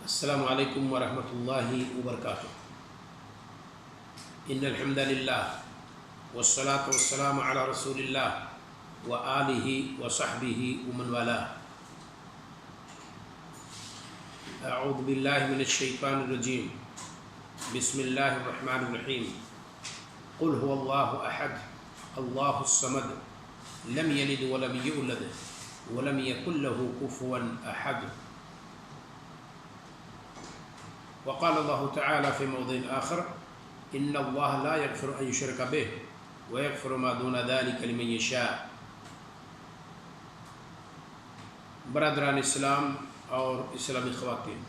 السلام علیکم ورحمۃ اللہ وبرکاتہ۔ ان الحمد للہ والصلاة والسلام علی رسول اللہ وآلہ وصحبہ ومن والاه۔ اعوذ باللہ من الشیطان الرجیم، بسم اللہ الرحمن الرحیم۔ قل هو اللہ احد اللہ الصمد لم یلد ولم یولد ولم یکن له کفوا احد۔ وقال الله تعالى في موضع آخر إن الله لا يغفر أن يشرك به ويغفر ما دون ذلك لمن يشاء۔ برادران اسلام اور اسلامی خواتین،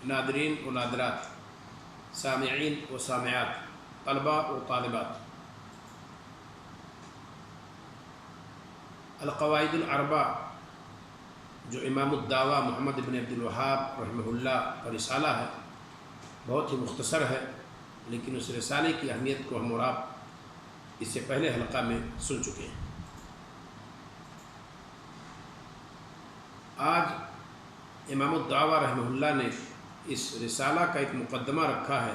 ناظرین و ناظرات، سامعین و سامعات، طلباء و طالبات، القواعد الاربع جو امام الدعوہ محمد بن عبد الوہاب رحمہ اللہ کا رسالہ ہے، بہت ہی مختصر ہے، لیکن اس رسالے کی اہمیت کو ہم اور آپ اس سے پہلے حلقہ میں سن چکے ہیں۔ آج امام الدعوہ رحمہ اللہ نے اس رسالہ کا ایک مقدمہ رکھا ہے،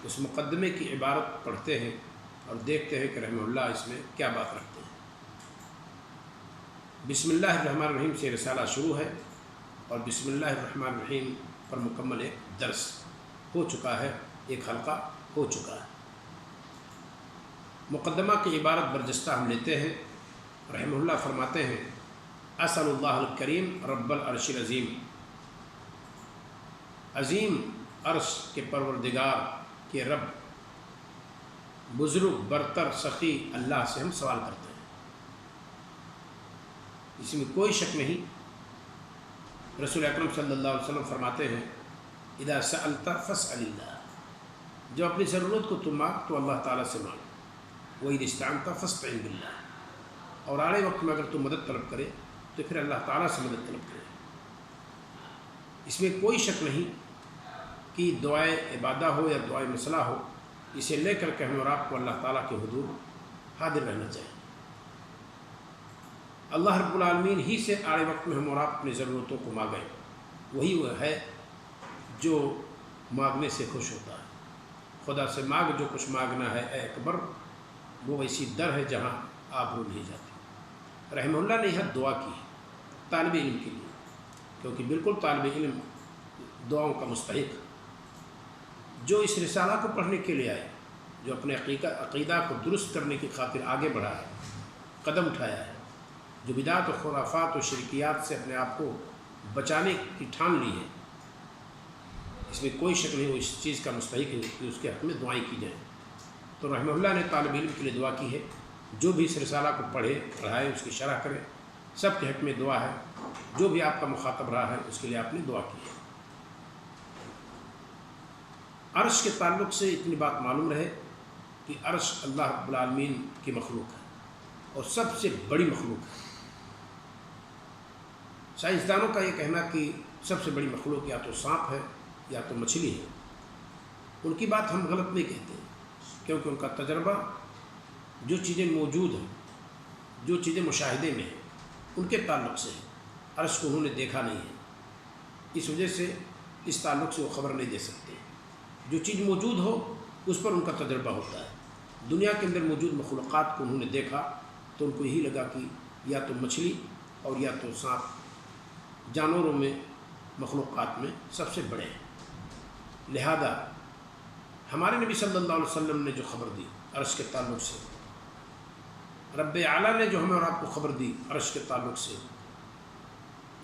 اس مقدمے کی عبارت پڑھتے ہیں اور دیکھتے ہیں کہ رحمہ اللہ اس میں کیا بات رکھتے ہیں۔ بسم اللہ الرحمن الرحیم سے رسالہ شروع ہے اور بسم اللہ الرحمن الرحیم پر مکمل ایک درس ہو چکا ہے، ایک حلقہ ہو چکا ہے۔ مقدمہ کی عبارت برجستہ ہم لیتے ہیں۔ رحمہ اللہ فرماتے ہیں: اسأل اللہ الکریم رب العرش العظیم، عظیم عرش کے پروردگار کے رب، بزرگ برتر سخی اللہ سے ہم سوال کرتے ہیں۔ اس میں کوئی شک نہیں۔ رسول اکرم صلی اللہ علیہ وسلم فرماتے ہیں: اذا سألت فاسأل اللہ، جو اپنی ضرورت کو تم مانگ تو اللہ تعالیٰ سے مانگ، وَإِذَا اسْتَعَنْتَ فَاسْتَعِنْ بِاللَّهِ، اور آڑے وقت میں اگر تم مدد طلب کرے تو پھر اللہ تعالیٰ سے مدد طلب کرے۔ اس میں کوئی شک نہیں کہ دعائے عبادہ ہو یا دعائے مسئلہ ہو، اسے لے کر کے ہمیں اور آپ کو اللہ تعالیٰ کے حضور حاضر رہنا چاہیے۔ اللہ رب العالمین ہی سے آڑے وقت میں ہم اور آپ اپنی ضرورتوں کو مانگیں، وہی وہ ہے جو مانگنے سے خوش ہوتا ہے۔ خدا سے مانگ جو کچھ مانگنا ہے اے اکبر، وہ ویسی در ہے جہاں آبرو نہیں جاتی۔ رحمہ اللہ نے یہاں دعا کی طالب علم کے لیے، کیونکہ بالکل طالب علم دعاؤں کا مستحق، جو اس رسالہ کو پڑھنے کے لیے آئے، جو اپنے عقیدہ کو درست کرنے کی خاطر آگے بڑھا ہے، قدم اٹھایا ہے، جو بدعات و خرافات و شرکیات سے اپنے آپ کو بچانے کی ٹھان لی ہے، اس میں کوئی شک نہیں وہ اس چیز کا مستحق ہے کہ اس کے حق میں دعائیں کی جائیں۔ تو رحمہ اللہ نے طالب علم کے لیے دعا کی ہے، جو بھی اس رسالہ کو پڑھے پڑھائے اس کی شرح کرے، سب کے حق میں دعا ہے۔ جو بھی آپ کا مخاطب رہا ہے اس کے لیے آپ نے دعا کی ہے۔ عرش کے تعلق سے اتنی بات معلوم رہے کہ عرش اللہ رب العالمین کی مخلوق ہے اور سب سے بڑی مخلوق ہے۔ سائنسدانوں کا یہ کہنا کہ سب سے بڑی مخلوق یا تو سانپ ہے یا تو مچھلی ہے، ان کی بات ہم غلط نہیں کہتے، کیونکہ ان کا تجربہ، جو چیزیں موجود ہیں، جو چیزیں مشاہدے میں ہیں، ان کے تعلق سے ہے۔ عرش کو انہوں نے دیکھا نہیں ہے، اس وجہ سے اس تعلق سے وہ خبر نہیں دے سکتے۔ جو چیز موجود ہو اس پر ان کا تجربہ ہوتا ہے۔ دنیا کے اندر موجود مخلوقات کو انہوں نے دیکھا تو ان کو یہی لگا کہ یا تو مچھلی اور یا تو سانپ جانوروں میں، مخلوقات میں سب سے بڑے ہیں۔ لہذا ہمارے نبی صلی اللہ علیہ وسلم نے جو خبر دی عرش کے تعلق سے، رب اعلیٰ نے جو ہمیں اور آپ کو خبر دی عرش کے تعلق سے،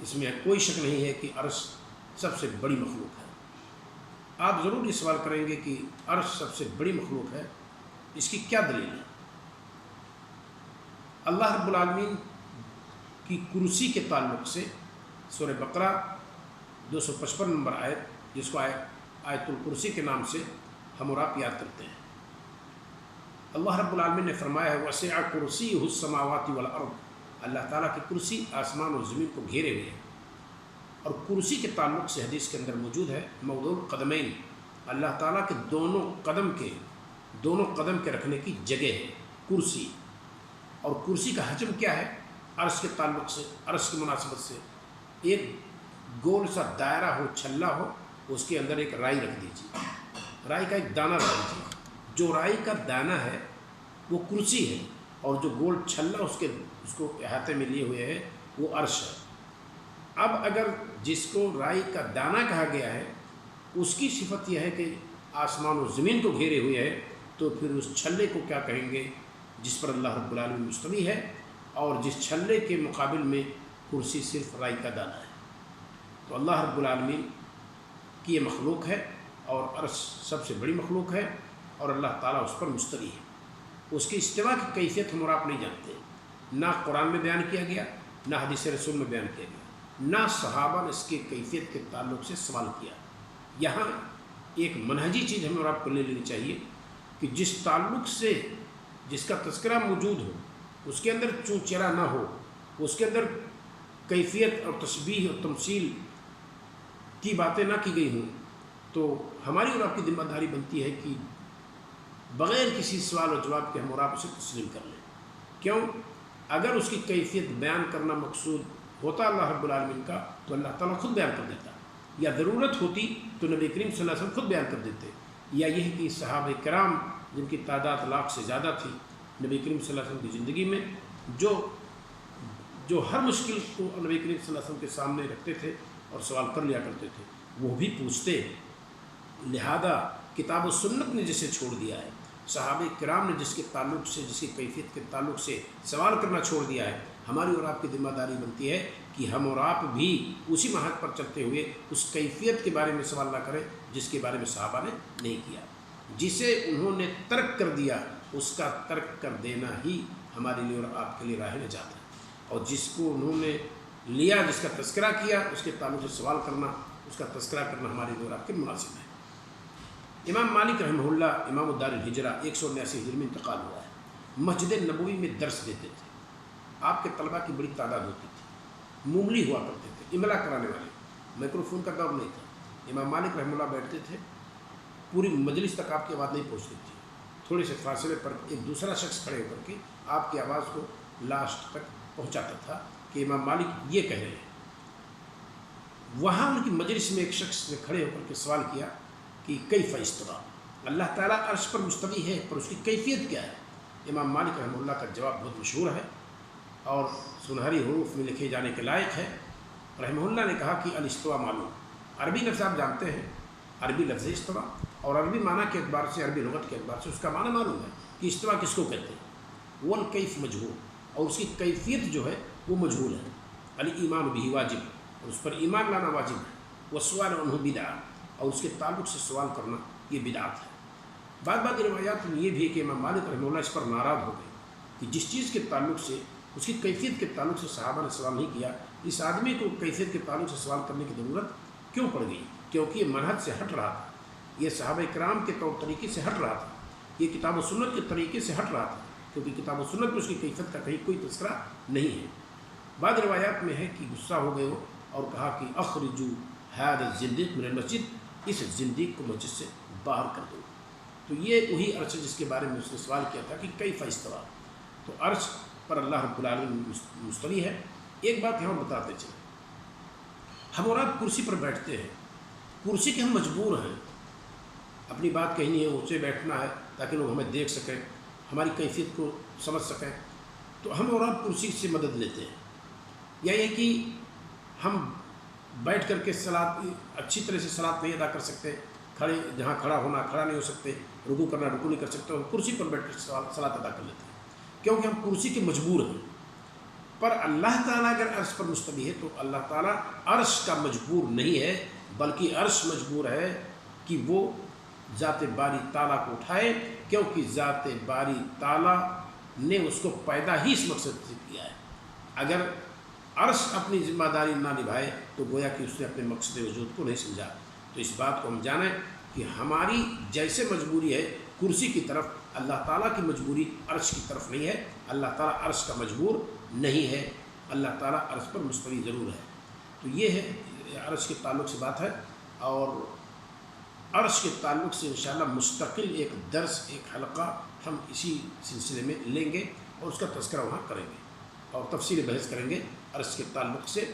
اس میں کوئی شک نہیں ہے کہ عرش سب سے بڑی مخلوق ہے۔ آپ ضرور یہ سوال کریں گے کہ عرش سب سے بڑی مخلوق ہے، اس کی کیا دلیل ہے؟ اللہ رب العالمین کی کرسی کے تعلق سے سورہ بقرہ 255 نمبر آیت، جس کو آیت الکرسی کے نام سے ہم اور آپ یاد کرتے ہیں، اللہ رب العالمین نے فرمایا ہے وسع کرسیہ السماوات والارض، اللہ تعالیٰ کی کرسی آسمان اور زمین کو گھیرے ہوئے ہے۔ اور کرسی کے تعلق سے حدیث کے اندر موجود ہے موضوع القدمین، اللہ تعالیٰ کے دونوں قدم کے رکھنے کی جگہ ہے کرسی۔ اور کرسی کا حجم کیا ہے؟ عرش کے تعلق سے، عرش کی مناسبت سے ایک گول سا دائرہ ہو، چھلا ہو، اس کے اندر ایک رائی رکھ دیجیے، رائی کا ایک دانہ رکھ دیجیے۔ جو رائی کا دانہ ہے وہ کرسی ہے، اور جو گول چھلا اس کو احاطے میں لیے ہوئے ہے وہ عرش ہے۔ اب اگر جس کو رائی کا دانہ کہا گیا ہے اس کی صفت یہ ہے کہ آسمان و زمین کو گھیرے ہوئے ہے، تو پھر اس چھلے کو کیا کہیں گے جس پر اللہ رب العالمین مستوی ہے، اور جس چھلے کے مقابل میں کرسی صرف رائی کا دانہ ہے۔ تو اللہ رب العالمین کی یہ مخلوق ہے، اور عرش سب سے بڑی مخلوق ہے، اور اللہ تعالیٰ اس پر مستوی ہے۔ اس کی استوا کی کیفیت ہم اور آپ نہیں جانتے، نہ قرآن میں بیان کیا گیا، نہ حدیث رسول میں بیان کیا گیا، نہ صحابہ نے اس کی کیفیت کے تعلق سے سوال کیا۔ یہاں ایک منہجی چیز ہمیں اور آپ کو لے لینی چاہیے کہ جس تعلق سے جس کا تذکرہ موجود ہو اس کے اندر چوں چرا نہ ہو، اس کے اندر کیفیت اور تشبیہ اور تمثیل کی باتیں نہ کی گئی ہوں، تو ہماری اور آپ کی ذمہ داری بنتی ہے کہ بغیر کسی سوال و جواب کے ہم اور آپ اسے تسلیم کر لیں۔ کیوں؟ اگر اس کی کیفیت بیان کرنا مقصود ہوتا اللہ رب العالمین کا تو اللہ تعالیٰ خود بیان کر دیتا، یا ضرورت ہوتی تو نبی کریم صلی اللہ علیہ وسلم خود بیان کر دیتے، یا یہ کہ صحابہ کرام جن کی تعداد لاکھ سے زیادہ تھی نبی کریم صلی اللہ علیہ وسلم کی زندگی میں، جو ہر مشکل کو نبی کریم صلی اللہ علیہ وسلم کے سامنے رکھتے تھے اور سوال کر لیا کرتے تھے، وہ بھی پوچھتے۔ لہذا کتاب و سنت نے جسے چھوڑ دیا ہے، صحابہ کرام نے جس کے تعلق سے، جس کی کیفیت کے تعلق سے سوال کرنا چھوڑ دیا ہے، ہماری اور آپ کی ذمہ داری بنتی ہے کہ ہم اور آپ بھی اسی منہج پر چلتے ہوئے اس کیفیت کے بارے میں سوال نہ کریں جس کے بارے میں صحابہ نے نہیں کیا۔ جسے انہوں نے ترک کر دیا اس کا ترک کر دینا ہی ہمارے لیے اور آپ کے لیے راہ نجات ہے، اور جس کو انہوں نے لیا، جس کا تذکرہ کیا، اس کے تعلق سے سوال کرنا، اس کا تذکرہ کرنا ہمارے لیے اور آپ کے مناسب ہے۔ امام مالک رحمہ اللہ امام الدار الہجرہ 179 ہجری میں انتقال ہوا ہے۔ مسجد نبوی میں درس دیتے تھے، آپ کے طلباء کی بڑی تعداد ہوتی تھی، معمولی ہوا کرتے تھے، املا کرانے والے، مائکروفون کا دور نہیں تھا۔ امام مالک رحمہ اللہ بیٹھتے تھے، پوری مجلس تک آپ کی آواز نہیں پہنچتی تھی، تھوڑے سے فاصلے پر ایک دوسرا شخص کھڑے ہو کر کے آپ کی آواز کو لاسٹ تک پہنچاتا تھا کہ امام مالک یہ کہہ رہے ہیں۔ وہاں ان کی مجلس میں ایک شخص نے کھڑے ہو کر کے سوال کیا کہ کیف استویٰ، اللہ تعالیٰ عرش پر مستوی ہے، پر اس کی کیفیت کیا ہے؟ امام مالک رحمہ اللہ کا جواب بہت مشہور ہے اور سنہری حروف میں لکھے جانے کے لائق ہے۔ رحمہ اللہ نے کہا کہ الاستواء معلوم، عربی لفظ آپ جانتے ہیں، عربی لفظ استوا، اور عربی معنی کے اعتبار سے، عربی لغت کے اعتبار سے اس کا معنی معلوم ہے کہ استوا کس کو کہتے ہیں۔ والکیف مجہول، اور اس کی کیفیت جو ہے وہ مجہول ہے۔ الایمان بہ واجب، اور اس پر ایمان لانا واجب ہے۔ والسؤال عنہ بدعہ، اور اس کے تعلق سے سوال کرنا یہ بدعت ہے۔ بعض روایات میں یہ بھی ہے کہ امام مالک رحمہ اللہ اس پر ناراض ہو گئے کہ جس چیز کے تعلق سے، اس کی کیفیت کے تعلق سے صحابہ نے سوال نہیں کیا، اس آدمی کو کیفیت کے تعلق سے سوال کرنے کی ضرورت کیوں پڑ گئی؟ کیونکہ یہ منہج سے ہٹ رہا تھا، یہ صحابہ کرام کے طور طریقے سے ہٹ رہا تھا، یہ کتاب و سنت کے طریقے سے ہٹ رہا تھا، کیونکہ کتاب و سنت میں اس کی کیفیت کا کہیں کوئی تذکرہ نہیں ہے۔ بعض روایات میں ہے کہ غصہ ہو گئے ہو اور کہا کہ اخرجوا ھذا الزندیق من المسجد، اس زندیق کو مسجد سے باہر کر دو۔ تو یہ وہی عرش ہے جس کے بارے میں اس نے سوال کیا تھا کہ کیف استویٰ، تو عرش پر اللہ رب العالمین مستوی ہے۔ ایک بات یہاں بتاتے چلیں، ہم اور آپ کرسی پر بیٹھتے ہیں، کرسی کے ہم مجبور ہیں، اپنی بات کہنی ہے، اونچے بیٹھنا ہے تاکہ لوگ ہمیں دیکھ سکیں، ہماری کیفیت کو سمجھ سکیں، تو ہم اور آپ کرسی سے مدد لیتے ہیں، یا یہ کہ ہم بیٹھ کر کے صلاۃ اچھی طرح سے صلاۃ نہیں ادا کر سکتے، کھڑے جہاں کھڑا ہونا کھڑا نہیں ہو سکتے، رکوع کرنا رکوع نہیں کر سکتے، ہم کرسی پر بیٹھ کر صلاۃ ادا کر لیتے ہیں کیونکہ ہم کرسی کے مجبور ہیں۔ پر اللہ تعالیٰ اگر عرش پر مستوی ہے تو اللہ تعالیٰ عرش کا مجبور نہیں ہے، بلکہ عرش مجبور ہے کہ وہ ذات باری تعالیٰ کو اٹھائے، کیونکہ ذات باری تعالیٰ نے اس کو پیدا ہی اس مقصد سے کیا ہے۔ اگر عرش اپنی ذمہ داری نہ نبھائے تو گویا کہ اس نے اپنے مقصد وجود کو نہیں سمجھا۔ تو اس بات کو ہم جانیں کہ ہماری جیسے مجبوری ہے کرسی کی طرف، اللہ تعالیٰ کی مجبوری عرش کی طرف نہیں ہے، اللہ تعالیٰ عرش کا مجبور نہیں ہے، اللہ تعالیٰ عرش پر مستوی ضرور ہے۔ تو یہ ہے عرش کے تعلق سے بات ہے، اور عرش کے تعلق سے انشاءاللہ مستقل ایک درس، ایک حلقہ ہم اسی سلسلے میں لیں گے اور اس کا تذکرہ وہاں کریں گے اور تفصیل بحث کریں گے عرش کے تعلق سے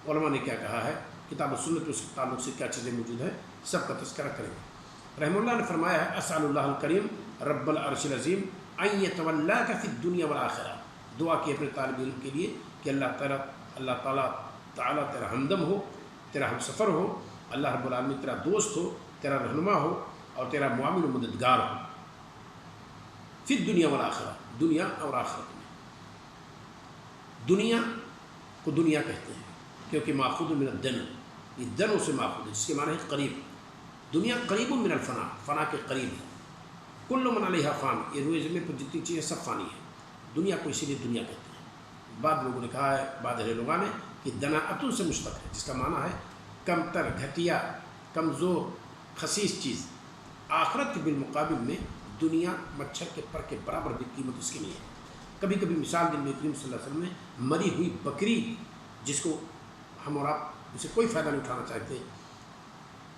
علماء نے کیا کہا ہے کتاب و سنت اس کے تعلق سے کیا چیزیں موجود ہیں سب کا تذکرہ کریں گے۔ رحمہ اللہ نے فرمایا ہے اسأل اللہ الکریم رب العرش العظیم ان یتولاک فی الدنیا والآخرہ، دعا کی اپنے طالب علم کے لیے کہ اللہ تعالیٰ تیرا ہمدم ہو، تیرا ہم سفر ہو، اللہ رب العالمین تیرا دوست ہو، تیرا رہنما ہو اور تیرا معاون و مددگار ہو، فی الدنیا والآخرہ، دنیا اور آخرت میں۔ دنیا کو دنیا کہتے ہیں کیونکہ ماخوذ من الدن، یہ دنوں سے ماخوذ ہے، جس کے معنی ہے قریب۔ دنیا قریب من الفنا، فنا کے قریب ہے۔ کل من علیہا فان، یہ روئے زمین پر جتنی چیزیں سب فانی ہیں، دنیا کو اسی لیے دنیا کہتے ہیں۔ بعض لوگوں نے کہا ہے، بعض اہل لوگوں نے کہ دناءۃ سے مشتق ہے، جس کا معنی ہے کم تر، گھٹیا، کمزور، خسیس چیز۔ آخرت کے بالمقابل میں دنیا مچھر کے پر کے برابر بھی قیمت اس کی نہیں ہے۔ کبھی کبھی مثال دن میں کریم صلی اللہ علیہ وسلم نے مری ہوئی بکری، جس کو ہم اور آپ اسے کوئی فائدہ نہیں اٹھانا چاہتے،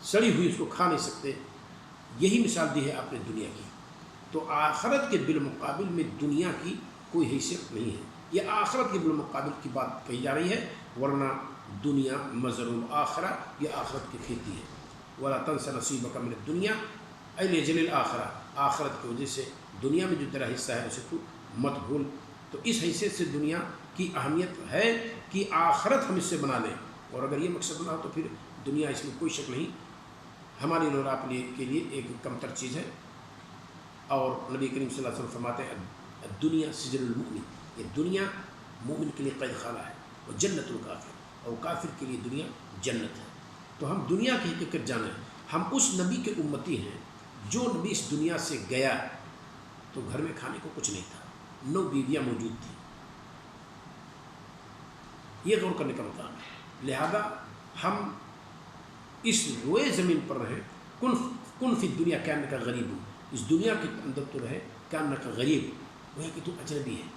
سڑی ہوئی اس کو کھا نہیں سکتے، یہی مثال دی ہے آپ نے دنیا کی۔ تو آخرت کے بالمقابل میں دنیا کی کوئی حیثیت نہیں ہے، یہ آخرت کے بالمقابل کی بات کہی جا رہی ہے، ورنہ دنیا مزر الآخرہ، یہ آخرت کی کھیتی ہے۔ وَلَا تَنْسَ نَصِيبَكَ مِنَ الدُّنْيَا أَيْ لِأَجْلِ الْآخِرَةِ، آخرت کی وجہ سے دنیا میں جو تیرا حصہ ہے اسے تو مت بھول۔ تو اس حیثیت سے دنیا کی اہمیت ہے کہ آخرت ہم اس سے بنا لیں، اور اگر یہ مقصد بنا ہو تو پھر دنیا اس میں کوئی شک نہیں ہماری اور آپ کے لیے ایک کم تر چیز ہے۔ اور نبی کریم صلی اللہ علیہ وسلم فرماتے ہیں دنیا سجن المؤمن، یہ دنیا مومن کے لیے قید خانہ ہے، اور جنت الکافر، اور کافر کے لیے دنیا جنت ہے۔ تو ہم دنیا کی حقیقت جانیں، ہم اس نبی کے امتی ہیں جو نبی اس دنیا سے گیا تو گھر میں کھانے کو کچھ نہیں تھا، 9 بیویاں موجود تھیں، یہ غور کرنے کا مقام ہے۔ لہذا ہم اس روئے زمین پر رہیں، کن فی الدنیا کانک غریب ہوں، اس دنیا کے اندر تو رہے کانک غریب، وہ ہے کہ تو اجنبی ہے۔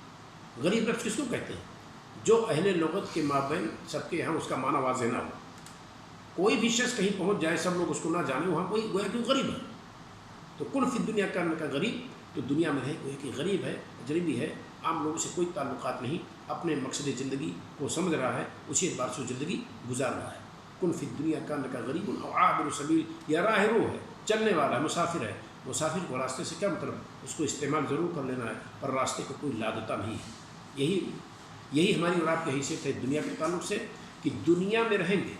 غریب لفظ کس کو کہتے ہیں؟ جو اہل لغت کے مابین سب کے یہاں اس کا معنی واضح نہ ہو، کوئی بھی شخص کہیں پہنچ جائے سب لوگ اس کو نہ جانے، وہاں کوئی گویا کہ غریب ہے۔ تو کن فی الدنیا کانک غریب، تو دنیا میں ہے گویا کہ غریب ہے، اجنبی ہے، عام لوگوں سے کوئی تعلقات نہیں، اپنے مقصد زندگی کو سمجھ رہا ہے، اسی اعتبار سے زندگی گزار رہا ہے۔ کن فی الدنیا کانک غریب او عابر سبیل، یا راہ رو ہے، چلنے والا، مسافر ہے۔ مسافر کو راستے سے کیا مطلب، اس کو استعمال ضرور کر لینا ہے، پر راستے کو کوئی لادتا نہیں ہے۔ یہی ہماری اور آپ کی حیثیت ہے دنیا کے تعلق سے، کہ دنیا میں رہیں گے،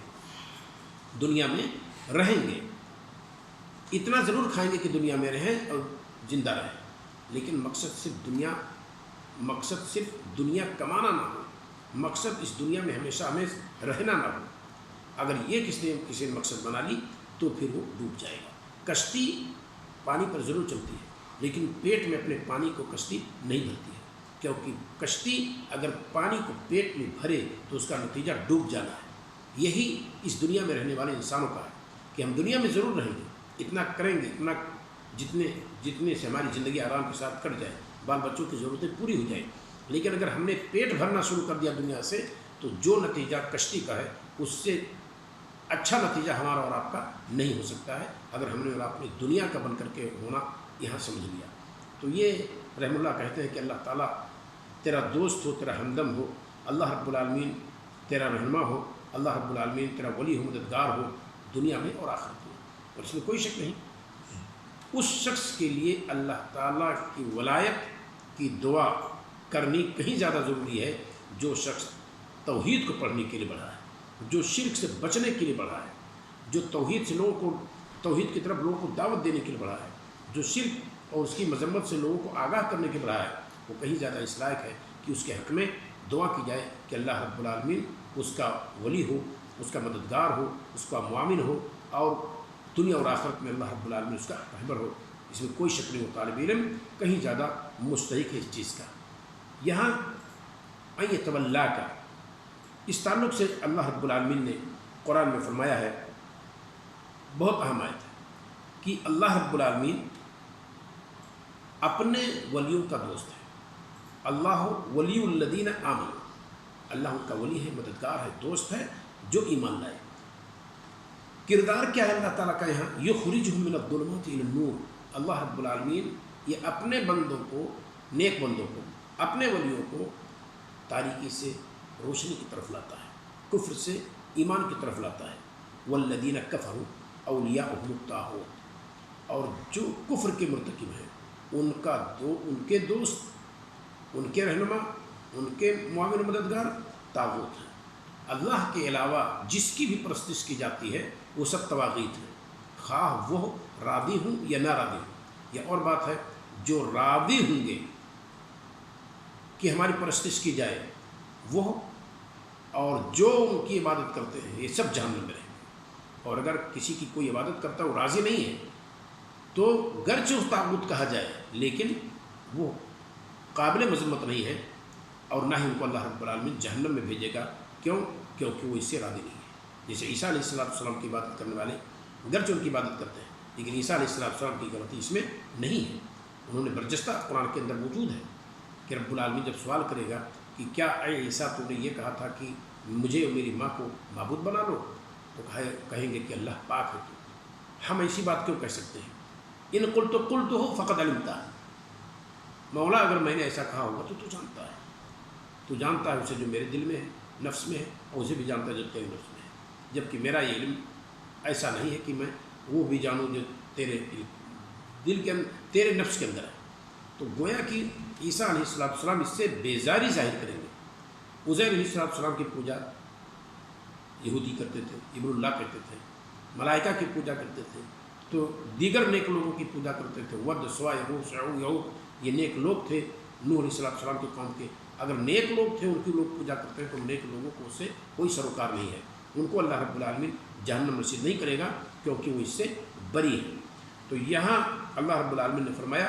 دنیا میں رہیں گے، اتنا ضرور کھائیں گے کہ دنیا میں رہیں اور زندہ رہیں، لیکن مقصد صرف دنیا کمانا نہ ہو، مقصد اس دنیا میں ہمیشہ ہمیں رہنا نہ ہو۔ اگر یہ کسی نے مقصد بنا لی تو پھر وہ ڈوب جائے گا۔ کشتی پانی پر ضرور چلتی ہے، لیکن پیٹ میں اپنے پانی کو کشتی نہیں بھرتی ہے، کیونکہ کشتی اگر پانی کو پیٹ میں بھرے تو اس کا نتیجہ ڈوب جانا ہے۔ یہی اس دنیا میں رہنے والے انسانوں کا ہے کہ ہم دنیا میں ضرور رہیں گے، اتنا کریں گے، اتنا جتنے سے ہماری زندگی آرام کے ساتھ کٹ جائے، بال بچوں کی ضرورتیں پوری ہو جائیں، لیکن اگر ہم نے پیٹ بھرنا شروع کر دیا دنیا سے تو جو نتیجہ کشتی کا ہے اس سے اچھا نتیجہ ہمارا اور آپ کا نہیں ہو سکتا ہے، اگر ہم نے اور آپ نے دنیا کا بن کر کے ہونا یہاں سمجھ لیا۔ تو یہ رحم اللہ کہتے ہیں کہ اللہ تعالیٰ تیرا دوست ہو، تیرا ہمدم ہو، اللہ رب العالمین تیرا رہنما ہو، اللہ رب العالمین تیرا ولی ہو، مددگار ہو، دنیا میں اور آخرت میں، اور اس میں کوئی شک نہیں۔ اس شخص کے لیے اللہ تعالیٰ کی ولایت کی دعا کرنی کہیں زیادہ ضروری ہے جو شخص توحید کو پڑھنے کے لیے بڑھا ہے، جو شرک سے بچنے کے لیے بڑھا ہے، جو توحید کی طرف لوگوں کو دعوت دینے کے لیے بڑھا ہے، جو شرک اور اس کی مذمت سے لوگوں کو آگاہ کرنے کے لیے بڑھا ہے، وہ کہیں زیادہ اس لائق ہے کہ اس کے حق میں دعا کی جائے کہ اللہ رب العالمین اس کا ولی ہو، اس کا مددگار ہو، اس کا معاون ہو، اور دنیا اور آخرت میں اللہ رب العالمین اس کا رہبر ہو۔ اس میں کوئی شک نہیں ہو، طالب علم کہیں زیادہ مستحق ہے اس چیز کا۔ یہاں ان یتولاک، اس تعلق سے اللہ رب العالمین نے قرآن میں فرمایا ہے، بہت اہم آیت ہے، کہ اللہ رب العالمین اپنے ولیوں کا دوست ہے۔ اللہ ولی الذین آمنوا، اللہ ان کا ولی ہے، مددگار ہے، دوست ہے جو ایمان لائے۔ کردار کیا ہے اللہ تعالیٰ کا یہاں؟ یخرجہم من الظلمات الی النور، اللہ رب العالمین یہ اپنے بندوں کو، نیک بندوں کو، اپنے ولیوں کو تاریکی سے روشنی کی طرف لاتا ہے، کفر سے ایمان کی طرف لاتا ہے، والذین کفروا اولیاءهم الطاغوت، اور جو کفر کے مرتکب ہیں ان کے دوست، ان کے رہنما، ان کے معاون و مددگار طاغوت ہیں۔ اللہ کے علاوہ جس کی بھی پرستش کی جاتی ہے وہ سب طواغیت ہیں، خواہ وہ راضی ہوں یا نہ راضی ہوں۔ یہ اور بات ہے، جو راضی ہوں گے کہ ہماری پرستش کی جائے وہ، اور جو ان کی عبادت کرتے ہیں یہ سب جہنم میں رہیں گے۔ اور اگر کسی کی کوئی عبادت کرتا ہے وہ راضی نہیں ہے تو گرچہ اس طاغوت کہا جائے لیکن وہ قابل مذمت نہیں ہے، اور نہ ہی ان کو اللہ رب العالمین جہنم میں بھیجے گا۔ کیوں؟ کیونکہ وہ اس سے راضی نہیں ہے۔ جیسے عیسیٰ علیہ السلام کی عبادت کرنے والے گرچہ ان کی عبادت کرتے ہیں لیکن عیسیٰ علیہ السلام کی غلطی اس میں نہیں ہے، انہوں نے برجستہ قرآن کے اندر موجود ہے کہ رب العالمین جب سوال کرے گا کہ کیا اے عیسیٰ تو نے یہ کہا تھا کہ مجھے اور میری ماں کو معبود بنا لو، تو کہیں گے کہ اللہ پاک ہے تو ہم ایسی بات کیوں کہہ سکتے ہیں؟ ان قلت ہو فقط علمتا، مولا اگر میں نے ایسا کہا ہوگا تو جانتا ہے، تو جانتا ہے اسے جو میرے دل میں ہے، نفس میں ہے، اور اسے بھی جانتا ہے جو تیرے نفس میں ہے، جبکہ میرا یہ علم ایسا نہیں ہے کہ میں وہ بھی جانوں جو تیرے دل کے اندر، تیرے نفس کے اندر ہے۔ تو گویا کہ عیسیٰ علیہ السلام اس سے بیزاری ظاہر کریں گے۔ عزیر علیہ السلام کی پوجا یہودی کرتے تھے، ابن اللہ کہتے تھے، ملائکہ کی پوجا کرتے تھے، تو دیگر نیک لوگوں کی پوجا کرتے تھے، ود سوا یہود یہ نیک لوگ تھے نوح علیہ السلام کے قوم کے۔ اگر نیک لوگ تھے ان کی لوگ پوجا کرتے ہیں تو نیک لوگوں کو اس سے کوئی سروکار نہیں ہے، ان کو اللہ رب العالمین جہنم رسید نہیں کرے گا کیونکہ وہ اس سے بری ہے۔ تو یہاں اللہ رب العالمین نے فرمایا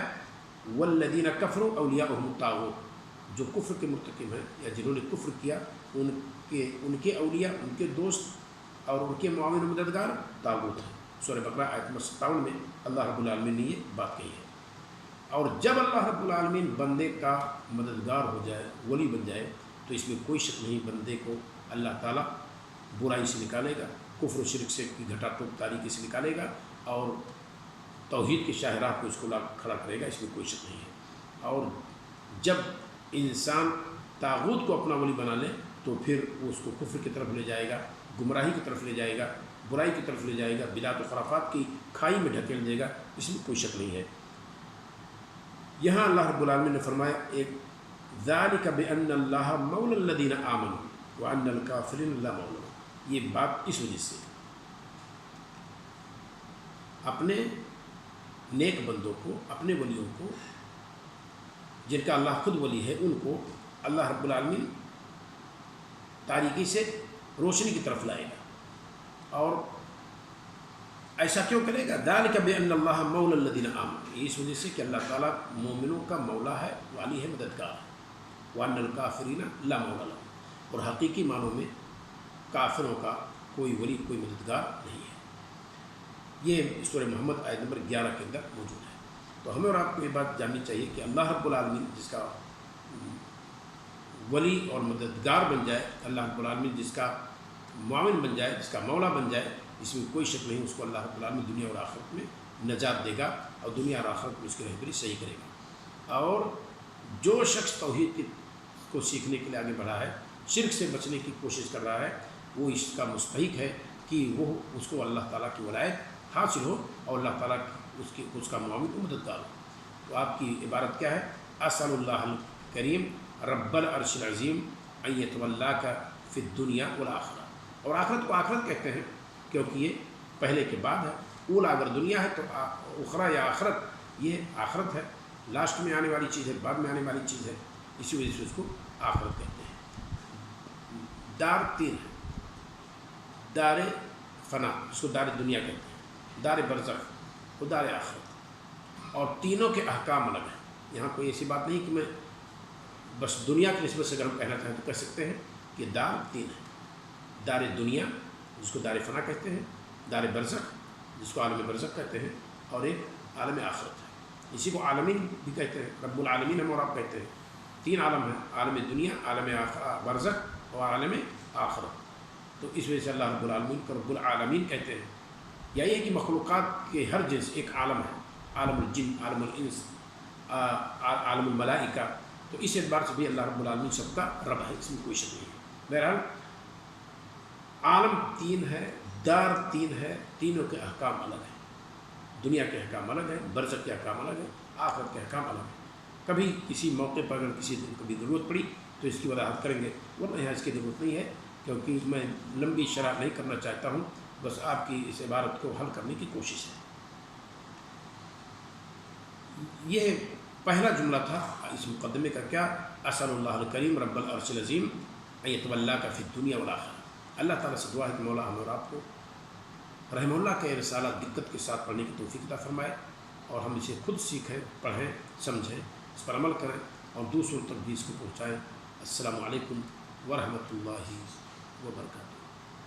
والذین کفروا اولیاءهم الطاغوت، جو کفر کے مرتکب ہیں یا جنہوں نے کفر کیا ان کے اولیاء، ان کے دوست اور ان کے معاون و مددگار طاغوت ہیں۔ سورہ بقرہ آیت نمبر 57 میں اللہ رب العالمین نے یہ بات کہی ہے۔ اور جب اللہ رب العالمین بندے کا مددگار ہو جائے، ولی بن جائے، تو اس میں کوئی شک نہیں بندے کو اللہ تعالیٰ برائی سے نکالے گا، کفر و شرک سے کی گھٹا ٹوپ تاریکی سے نکالے گا، اور توحید کی شاہراہ کو اس کو کھڑا کرے گا، اس میں کوئی شک نہیں ہے۔ اور جب انسان طاغوت کو اپنا ولی بنا لے تو پھر وہ اس کو کفر کی طرف لے جائے گا، گمراہی کی طرف لے جائے گا، برائی کی طرف لے جائے گا، بدعت و خرافات کی کھائی میں ڈھکیل دے گا، اس میں کوئی شک نہیں ہے۔ یہاں اللہ رب العالمین نے فرمایا ایک ذالک بأن اللہ مولا الذین آمنوا وأن الکافرین لا مولا، یہ بات اس وجہ سے اپنے نیک بندوں کو، اپنے ولیوں کو، جن کا اللہ خود ولی ہے، ان کو اللہ رب العالمین تاریکی سے روشنی کی طرف لائے گا۔ اور ایسا کیوں کرے گا؟ ذالک بأن اللہ مولا الذین آمنوا، اس وجہ سے کہ اللہ تعالیٰ مومنوں کا مولا ہے، والی ہے، مددگار ہے۔ وأن الکافرین لا مولا لهم، اور حقیقی معنوں میں کافروں کا کوئی ولی، کوئی مددگار نہیں ہے۔ یہ سورہ محمد آیت نمبر 11 کے اندر موجود ہے۔ تو ہمیں اور آپ کو یہ بات جاننی چاہیے کہ اللہ رب العالمین جس کا ولی اور مددگار بن جائے، اللہ رب العالمین جس کا معاون بن جائے، جس کا مولا بن جائے، اس میں کوئی شک نہیں اس کو اللہ رب العالمین دنیا اور آخرت میں نجات دے گا، اور دنیا اور آخرت میں اس کی رہبری صحیح کرے گا۔ اور جو شخص توحید کو سیکھنے کے لیے آگے بڑھا ہے، شرک سے بچنے کی کوشش کر رہا ہے، وہ اس کا مستحق ہے کہ وہ اس کو اللہ تعالیٰ کی ولایت حاصل ہو اور اللہ تعالیٰ اس کا معاون و مددگار ہو۔ تو آپ کی عبارت کیا ہے؟ اسأل اللہ الکریم رب العرش العظیم ان یتولاک فی الدنیا والآخرہ، اور آخرت کو آخرت کہتے ہیں کیونکہ یہ پہلے کے بعد ہے۔ اولا اگر دنیا ہے تو اخرى یا آخرت یہ آخرت ہے، لاسٹ میں آنے والی چیز ہے، بعد میں آنے والی چیز ہے، اسی وجہ سے اس کو آخرت کہتے ہیں۔ دار تین ہے، دار فنا اس کو دار دنیا کہتے ہیں، دار برزخ و دار آخرت، اور تینوں کے احکام الگ ہیں۔ یہاں کوئی ایسی بات نہیں کہ میں بس دنیا کی نسبت سے اگر ہم کہنا چاہیں تو کہہ سکتے ہیں کہ دار تین ہے، دار دنیا جس کو دار فنا کہتے ہیں، دار برزخ جس کو عالم برزخ کہتے ہیں، اور ایک عالم آخرت ہے، اسی کو عالمین بھی کہتے ہیں، رب العالمین ہم اور آپ کہتے ہیں۔ تین عالم ہیں، عالم دنیا، عالم برزخ اور عالم آخرت۔ تو اس وجہ سے اللہ رب العالمین کو رب العالمین کہتے ہیں۔ یا یہ کہ مخلوقات کے ہر جنس ایک عالم ہے، عالم الجن، عالم الانس، عالم الملائکہ، تو اس اعتبار سے بھی اللہ رب العالمین سب کا رب ہے، اس میں کوئی شک نہیں ہے۔ بہرحال عالم تین ہے، دار تین ہے، تینوں کے احکام الگ ہیں، دنیا کے احکام الگ ہیں، برزخ کے احکام الگ ہیں، آخرت کے احکام الگ ہیں۔ کبھی کسی موقع پر اگر کسی دن کبھی ضرورت پڑی تو اس کی وضاحت کریں گے، ورنہ یہاں اس کی ضرورت نہیں ہے، کیونکہ میں لمبی شرح نہیں کرنا چاہتا ہوں، بس آپ کی اس عبارت کو حل کرنے کی کوشش ہے۔ یہ پہلا جملہ تھا اس مقدمے کا، کیا اسأل اللہ الکریم رب العرش العظیم ان یتولاک فی الدنیا والآخرہ، اللہ تعالیٰ سے دعا ہے کہ مولا ہم اور آپ کو رحمہ اللہ کے رسالہ دقت کے ساتھ پڑھنے کی توفیق عطا فرمائے، اور ہم اسے خود سیکھیں، پڑھیں، سمجھیں، اس پر عمل کریں اور دوسروں تک بھی اس کو پہنچائیں۔ السلام علیکم ورحمۃ اللہ وبرکاتہ۔